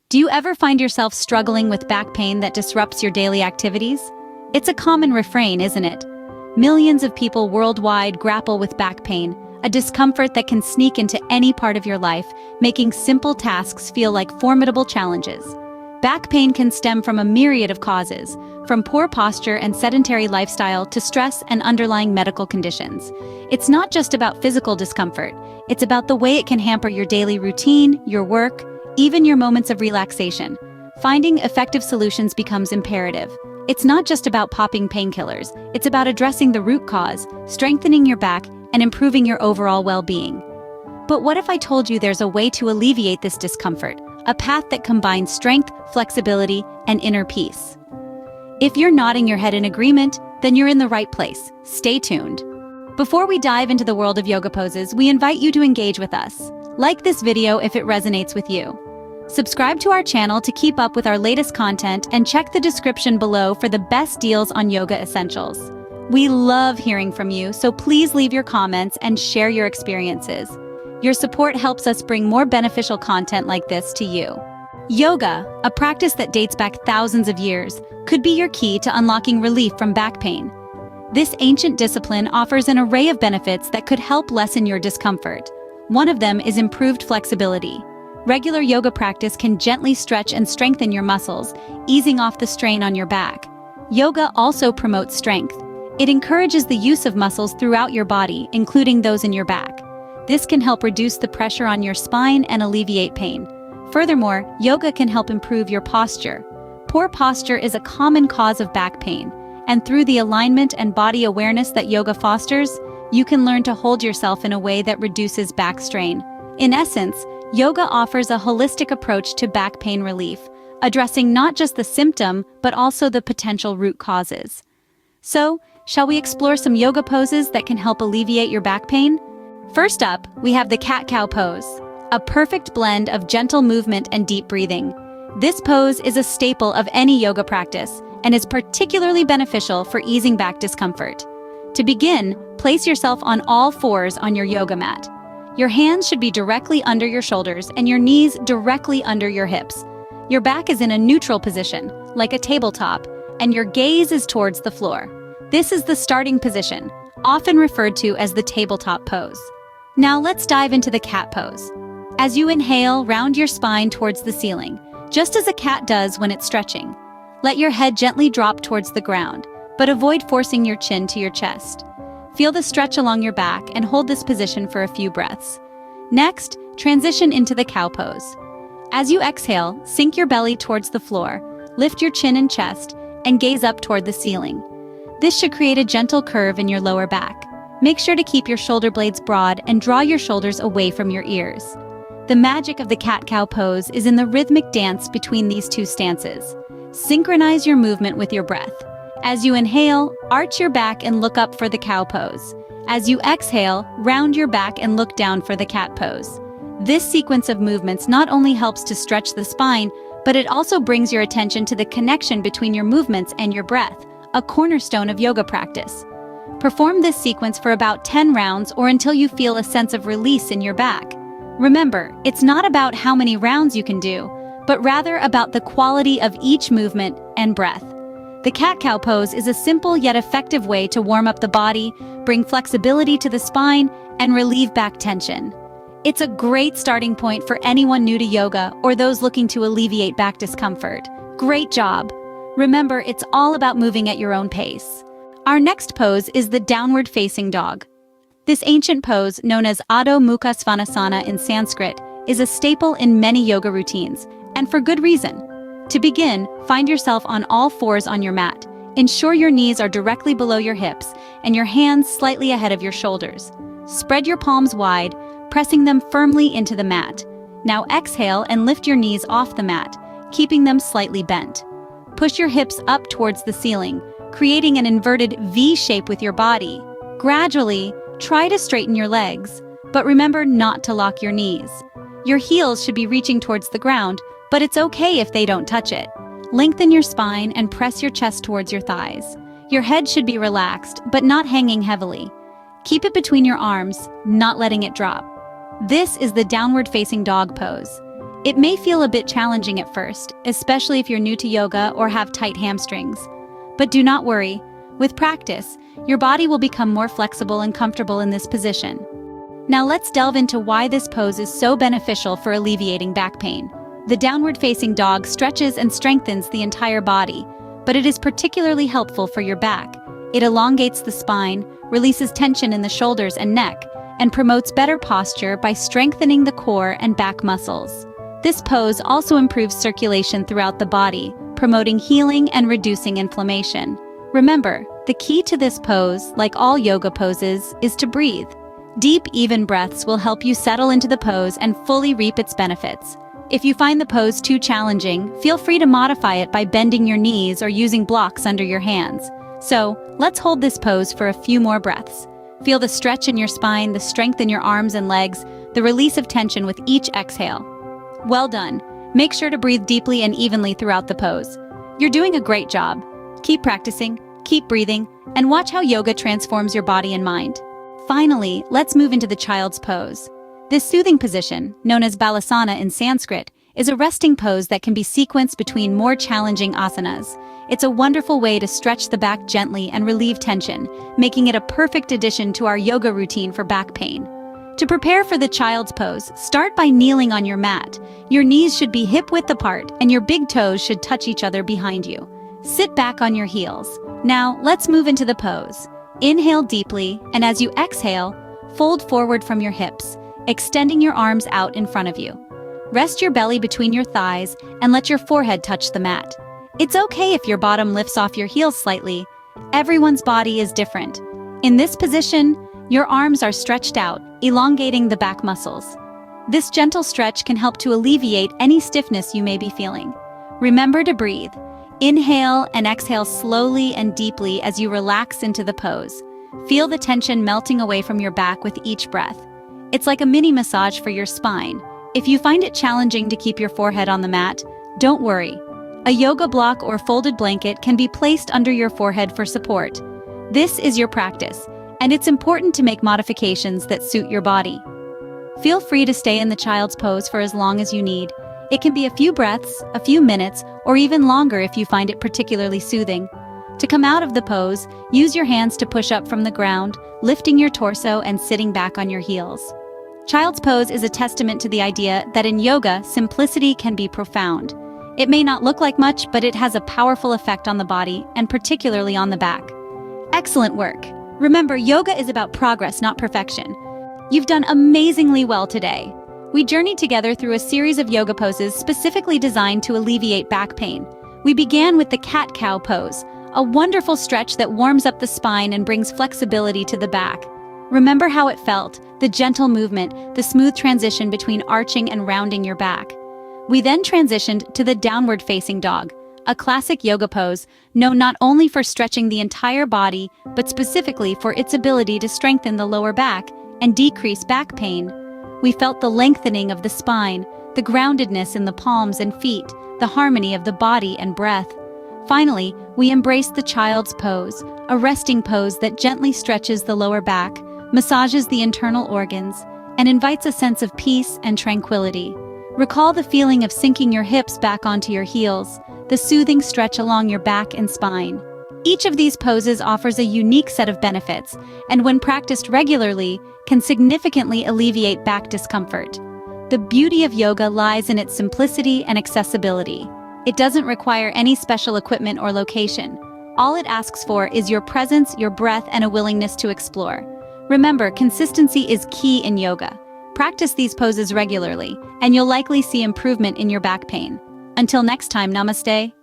Do you ever find yourself struggling with back pain that disrupts your daily activities? It's a common refrain, isn't it? Millions of people worldwide grapple with back pain, a discomfort that can sneak into any part of your life, making simple tasks feel like formidable challenges. Back pain can stem from a myriad of causes, from poor posture and sedentary lifestyle to stress and underlying medical conditions. It's not just about physical discomfort, it's about the way it can hamper your daily routine, your work, even your moments of relaxation. Finding effective solutions becomes imperative. It's not just about popping painkillers, it's about addressing the root cause, strengthening your back, and improving your overall well-being. But what if I told you there's a way to alleviate this discomfort, a path that combines strength, flexibility, and inner peace? If you're nodding your head in agreement, then you're in the right place. Stay tuned. Before we dive into the world of yoga poses, we invite you to engage with us. Like this video if it resonates with you. Subscribe to our channel to keep up with our latest content and check the description below for the best deals on yoga essentials. We love hearing from you, so please leave your comments and share your experiences. Your support helps us bring more beneficial content like this to you. Yoga, a practice that dates back thousands of years, could be your key to unlocking relief from back pain. This ancient discipline offers an array of benefits that could help lessen your discomfort. One of them is improved flexibility. Regular yoga practice can gently stretch and strengthen your muscles, easing off the strain on your back. Yoga also promotes strength. It encourages the use of muscles throughout your body, including those in your back. This can help reduce the pressure on your spine and alleviate pain. Furthermore, yoga can help improve your posture. Poor posture is a common cause of back pain, and through the alignment and body awareness that yoga fosters, you can learn to hold yourself in a way that reduces back strain. In essence, yoga offers a holistic approach to back pain relief, addressing not just the symptom, but also the potential root causes. So, shall we explore some yoga poses that can help alleviate your back pain? First up, we have the cat-cow pose, a perfect blend of gentle movement and deep breathing. This pose is a staple of any yoga practice and is particularly beneficial for easing back discomfort. To begin, place yourself on all fours on your yoga mat. Your hands should be directly under your shoulders and your knees directly under your hips. Your back is in a neutral position, like a tabletop, and your gaze is towards the floor. This is the starting position, often referred to as the tabletop pose. Now let's dive into the cat pose. As you inhale, round your spine towards the ceiling, just as a cat does when it's stretching. Let your head gently drop towards the ground, but avoid forcing your chin to your chest. Feel the stretch along your back and hold this position for a few breaths. Next, transition into the cow pose. As you exhale, sink your belly towards the floor, lift your chin and chest, and gaze up toward the ceiling. This should create a gentle curve in your lower back. Make sure to keep your shoulder blades broad and draw your shoulders away from your ears. The magic of the cat-cow pose is in the rhythmic dance between these two stances. Synchronize your movement with your breath. As you inhale, arch your back and look up for the cow pose. As you exhale, round your back and look down for the cat pose. This sequence of movements not only helps to stretch the spine, but it also brings your attention to the connection between your movements and your breath, a cornerstone of yoga practice. Perform this sequence for about 10 rounds or until you feel a sense of release in your back. Remember, it's not about how many rounds you can do, but rather about the quality of each movement and breath. The cat-cow pose is a simple yet effective way to warm up the body, bring flexibility to the spine, and relieve back tension. It's a great starting point for anyone new to yoga or those looking to alleviate back discomfort. Great job! Remember, it's all about moving at your own pace. Our next pose is the downward-facing dog. This ancient pose, known as Adho Mukha Svanasana in Sanskrit, is a staple in many yoga routines, and for good reason. To begin, find yourself on all fours on your mat. Ensure your knees are directly below your hips and your hands slightly ahead of your shoulders. Spread your palms wide, pressing them firmly into the mat. Now exhale and lift your knees off the mat, keeping them slightly bent. Push your hips up towards the ceiling, creating an inverted V shape with your body. Gradually, try to straighten your legs, but remember not to lock your knees. Your heels should be reaching towards the ground, but it's okay if they don't touch it. Lengthen your spine and press your chest towards your thighs. Your head should be relaxed, but not hanging heavily. Keep it between your arms, not letting it drop. This is the downward-facing dog pose. It may feel a bit challenging at first, especially if you're new to yoga or have tight hamstrings. But do not worry. With practice, your body will become more flexible and comfortable in this position. Now let's delve into why this pose is so beneficial for alleviating back pain. The downward-facing dog stretches and strengthens the entire body, but it is particularly helpful for your back. It elongates the spine, releases tension in the shoulders and neck, and promotes better posture by strengthening the core and back muscles. This pose also improves circulation throughout the body, promoting healing and reducing inflammation. Remember, the key to this pose, like all yoga poses, is to breathe. Deep, even breaths will help you settle into the pose and fully reap its benefits. If you find the pose too challenging, feel free to modify it by bending your knees or using blocks under your hands. So, let's hold this pose for a few more breaths. Feel the stretch in your spine, the strength in your arms and legs, the release of tension with each exhale. Well done. Make sure to breathe deeply and evenly throughout the pose. You're doing a great job. Keep practicing, keep breathing, and watch how yoga transforms your body and mind. Finally, let's move into the child's pose. This soothing position, known as balasana in Sanskrit, is a resting pose that can be sequenced between more challenging asanas. It's a wonderful way to stretch the back gently and relieve tension, making it a perfect addition to our yoga routine for back pain. To prepare for the child's pose, start by kneeling on your mat. Your knees should be hip-width apart, and your big toes should touch each other behind you. Sit back on your heels. Now, let's move into the pose. Inhale deeply, and as you exhale, fold forward from your hips, extending your arms out in front of you. Rest your belly between your thighs and let your forehead touch the mat. It's okay if your bottom lifts off your heels slightly. Everyone's body is different. In this position, your arms are stretched out, elongating the back muscles. This gentle stretch can help to alleviate any stiffness you may be feeling. Remember to breathe. Inhale and exhale slowly and deeply as you relax into the pose. Feel the tension melting away from your back with each breath. It's like a mini massage for your spine. If you find it challenging to keep your forehead on the mat, don't worry. A yoga block or folded blanket can be placed under your forehead for support. This is your practice, and it's important to make modifications that suit your body. Feel free to stay in the child's pose for as long as you need. It can be a few breaths, a few minutes, or even longer if you find it particularly soothing. To come out of the pose, use your hands to push up from the ground, lifting your torso and sitting back on your heels. Child's pose is a testament to the idea that in yoga, simplicity can be profound. It may not look like much, but it has a powerful effect on the body, and particularly on the back. Excellent work. Remember, yoga is about progress, not perfection. You've done amazingly well today. We journeyed together through a series of yoga poses specifically designed to alleviate back pain. We began with the cat-cow pose, a wonderful stretch that warms up the spine and brings flexibility to the back. Remember how it felt, the gentle movement, the smooth transition between arching and rounding your back. We then transitioned to the downward-facing dog, a classic yoga pose known not only for stretching the entire body, but specifically for its ability to strengthen the lower back and decrease back pain. We felt the lengthening of the spine, the groundedness in the palms and feet, the harmony of the body and breath. Finally, we embraced the child's pose, a resting pose that gently stretches the lower back, massages the internal organs, and invites a sense of peace and tranquility. Recall the feeling of sinking your hips back onto your heels, the soothing stretch along your back and spine. Each of these poses offers a unique set of benefits, and when practiced regularly, can significantly alleviate back discomfort. The beauty of yoga lies in its simplicity and accessibility. It doesn't require any special equipment or location. All it asks for is your presence, your breath, and a willingness to explore. Remember, consistency is key in yoga. Practice these poses regularly, and you'll likely see improvement in your back pain. Until next time, namaste.